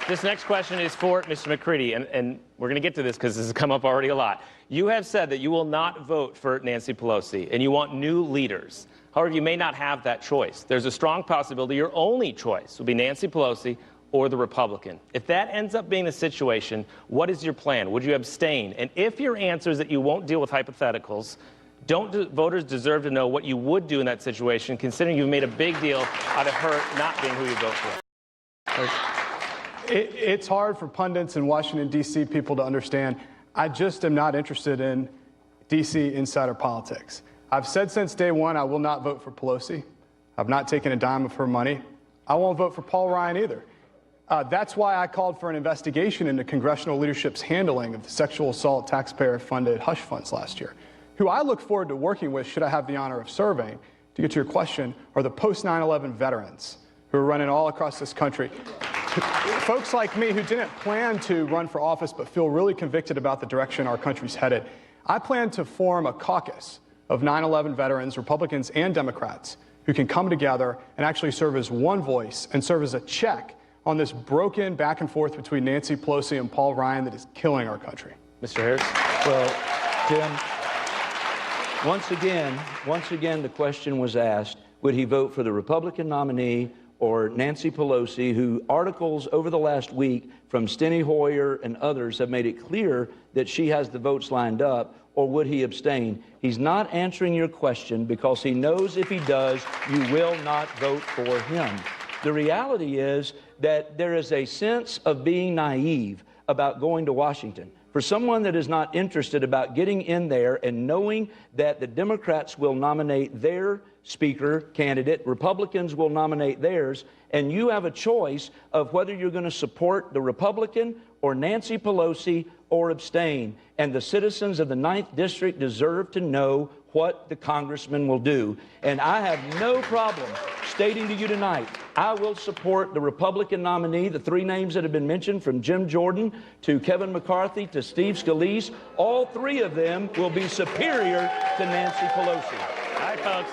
This next question is for Mr. McCready, and we're going to get to this because this has come up already a lot. You have said that you will not vote for Nancy Pelosi, and you want new leaders. However, you may not have that choice. There's a strong possibility your only choice will be Nancy Pelosi or the Republican. If that ends up being the situation, what is your plan? Would you abstain? And if your answer is that you won't deal with hypotheticals, don't voters deserve to know what you would do in that situation, considering you've made a big deal out of her not being who you vote for? It's hard for pundits in Washington, D.C. people to understand. I just am not interested in D.C. insider politics. I've said since day one I will not vote for Pelosi. I've not taken a dime of her money. I won't vote for Paul Ryan either. That's why I called for an investigation into congressional leadership's handling of the sexual assault taxpayer-funded hush funds last year. Who I look forward to working with, should I have the honor of serving, to get to your question, are the post-9/11 veterans who are running all across this country. Folks like me who didn't plan to run for office but feel really convicted about the direction our country's headed. I plan to form a caucus of 9/11 veterans, Republicans and Democrats, who can come together and actually serve as one voice and serve as a check on this broken back and forth between Nancy Pelosi and Paul Ryan that is killing our country. Mr. Harris? Well, Tim, once again, the question was asked, would he vote for the Republican nominee or Nancy Pelosi, who articles over the last week from Steny Hoyer and others have made it clear that she has the votes lined up, or would he abstain? He's not answering your question because he knows if he does, you will not vote for him. The reality is that there is a sense of being naive about going to Washington. For someone that is not interested about getting in there and knowing that the Democrats will nominate their speaker candidate, Republicans will nominate theirs, and you have a choice of whether you're going to support the Republican or Nancy Pelosi or abstain. And the citizens of the 9th District deserve to know what the congressman will do. And I have no problem stating to you tonight, I will support the Republican nominee, the three names that have been mentioned, from Jim Jordan to Kevin McCarthy to Steve Scalise. All three of them will be superior to Nancy Pelosi. All right, folks.